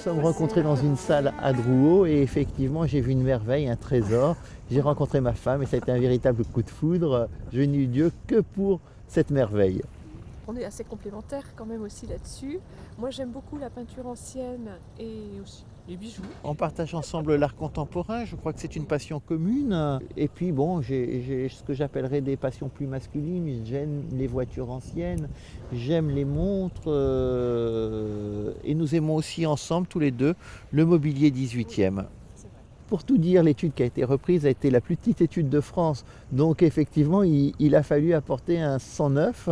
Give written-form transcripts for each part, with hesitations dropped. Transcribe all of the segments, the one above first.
sommes rencontrés dans une salle à Drouot et effectivement j'ai vu une merveille, un trésor. J'ai rencontré ma femme et ça a été un véritable coup de foudre. Je n'ai eu Dieu que pour cette merveille. On est assez complémentaires quand même aussi là-dessus. Moi j'aime beaucoup la peinture ancienne et aussi les bijoux. On partage ensemble l'art contemporain, je crois que c'est une passion commune. Et puis bon, j'ai ce que j'appellerais des passions plus masculines. J'aime les voitures anciennes, j'aime les montres et nous aimons aussi ensemble tous les deux le mobilier 18e. Pour tout dire, l'étude qui a été reprise a été la plus petite étude de France. Donc effectivement, il a fallu apporter un 109.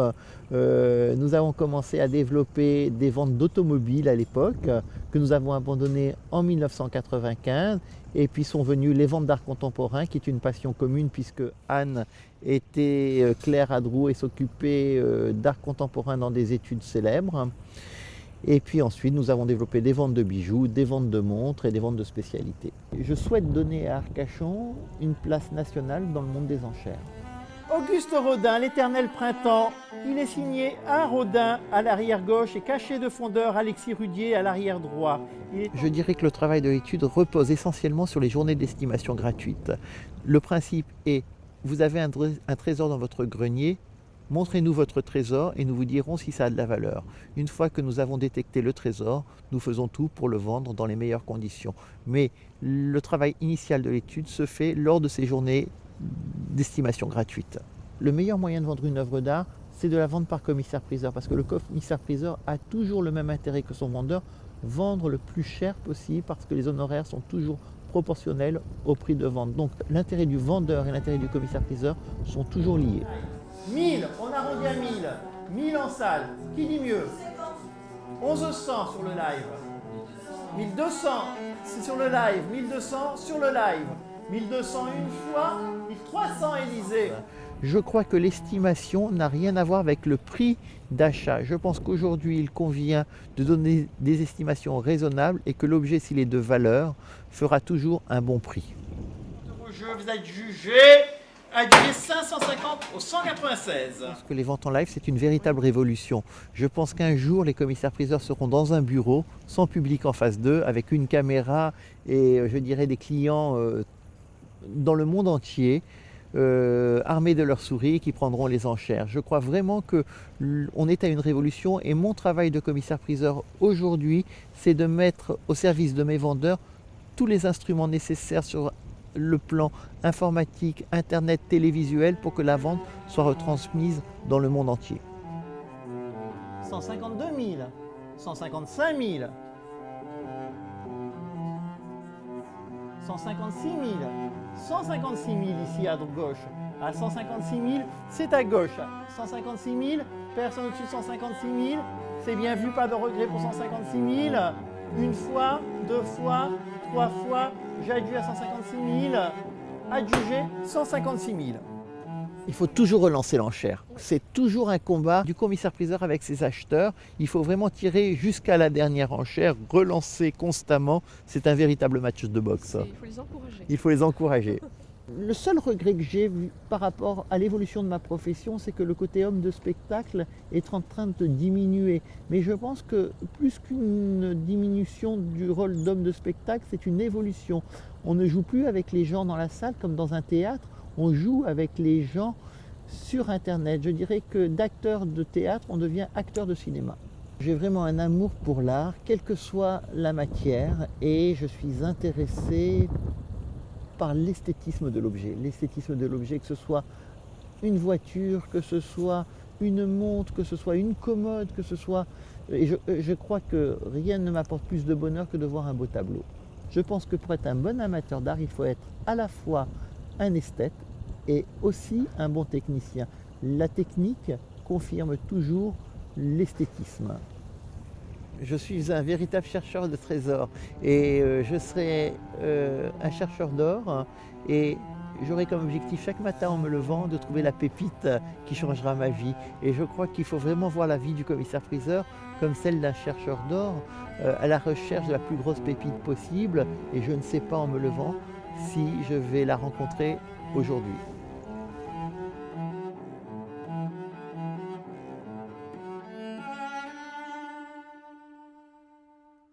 Nous avons commencé à développer des ventes d'automobiles à l'époque, que nous avons abandonnées en 1995. Et puis sont venues les ventes d'art contemporain, qui est une passion commune, puisque Anne était clerc à Drouot et s'occupait d'art contemporain dans des études célèbres. Et puis ensuite, nous avons développé des ventes de bijoux, des ventes de montres et des ventes de spécialités. Je souhaite donner à Arcachon une place nationale dans le monde des enchères. Auguste Rodin, l'éternel printemps. Il est signé un Rodin à l'arrière gauche et caché de fondeur Alexis Rudier à l'arrière droit. Je dirais que le travail de l'étude repose essentiellement sur les journées d'estimation gratuites. Le principe est, vous avez un trésor dans votre grenier, montrez-nous votre trésor et nous vous dirons si ça a de la valeur. Une fois que nous avons détecté le trésor, nous faisons tout pour le vendre dans les meilleures conditions. Mais le travail initial de l'étude se fait lors de ces journées d'estimation gratuite. Le meilleur moyen de vendre une œuvre d'art, c'est de la vendre par commissaire-priseur, parce que le commissaire-priseur a toujours le même intérêt que son vendeur, vendre le plus cher possible, parce que les honoraires sont toujours proportionnels au prix de vente. Donc l'intérêt du vendeur et l'intérêt du commissaire-priseur sont toujours liés. 1000, on arrondit à 1000. 1000 en salle. Qui dit mieux? 1100 sur le live. 1200, c'est sur le live. 1200 sur le live. 1200 une fois. 1300 Élysée. Je crois que l'estimation n'a rien à voir avec le prix d'achat. Je pense qu'aujourd'hui, il convient de donner des estimations raisonnables et que l'objet, s'il est de valeur, fera toujours un bon prix. Vous êtes jugé à du 550 au 196. Je pense que les ventes en live, c'est une véritable révolution. Je pense qu'un jour, les commissaires-priseurs seront dans un bureau, sans public en face d'eux, avec une caméra et, je dirais, des clients dans le monde entier, armés de leurs souris, qui prendront les enchères. Je crois vraiment qu'on est à une révolution et mon travail de commissaire-priseur aujourd'hui, c'est de mettre au service de mes vendeurs tous les instruments nécessaires sur le plan informatique, internet, télévisuel pour que la vente soit retransmise dans le monde entier. 152 000, 155 000, 156 000, 156 000 ici à gauche. À 156 000, c'est à gauche. 156 000, personne au-dessus de 156 000, c'est bien vu, pas de regret pour 156 000. Une fois, deux fois, trois fois, j'adjuge à 156 000, adjugé 156 000. Il faut toujours relancer l'enchère. C'est toujours un combat du commissaire-priseur avec ses acheteurs. Il faut vraiment tirer jusqu'à la dernière enchère, relancer constamment. C'est un véritable match de boxe. Il faut les encourager. Il faut les encourager. Le seul regret que j'ai par rapport à l'évolution de ma profession, c'est que le côté homme de spectacle est en train de diminuer. Mais je pense que plus qu'une diminution du rôle d'homme de spectacle, c'est une évolution. On ne joue plus avec les gens dans la salle comme dans un théâtre, on joue avec les gens sur Internet. Je dirais que d'acteur de théâtre, on devient acteur de cinéma. J'ai vraiment un amour pour l'art, quelle que soit la matière, et je suis intéressé par l'esthétisme de l'objet. L'esthétisme de l'objet, que ce soit une voiture, que ce soit une montre, que ce soit une commode, que ce soit... Et je crois que rien ne m'apporte plus de bonheur que de voir un beau tableau. Je pense que pour être un bon amateur d'art, il faut être à la fois un esthète et aussi un bon technicien. La technique confirme toujours l'esthétisme. Je suis un véritable chercheur de trésors et je serai un chercheur d'or et j'aurai comme objectif chaque matin en me levant de trouver la pépite qui changera ma vie. Et je crois qu'il faut vraiment voir la vie du commissaire-priseur comme celle d'un chercheur d'or à la recherche de la plus grosse pépite possible et je ne sais pas en me levant si je vais la rencontrer aujourd'hui.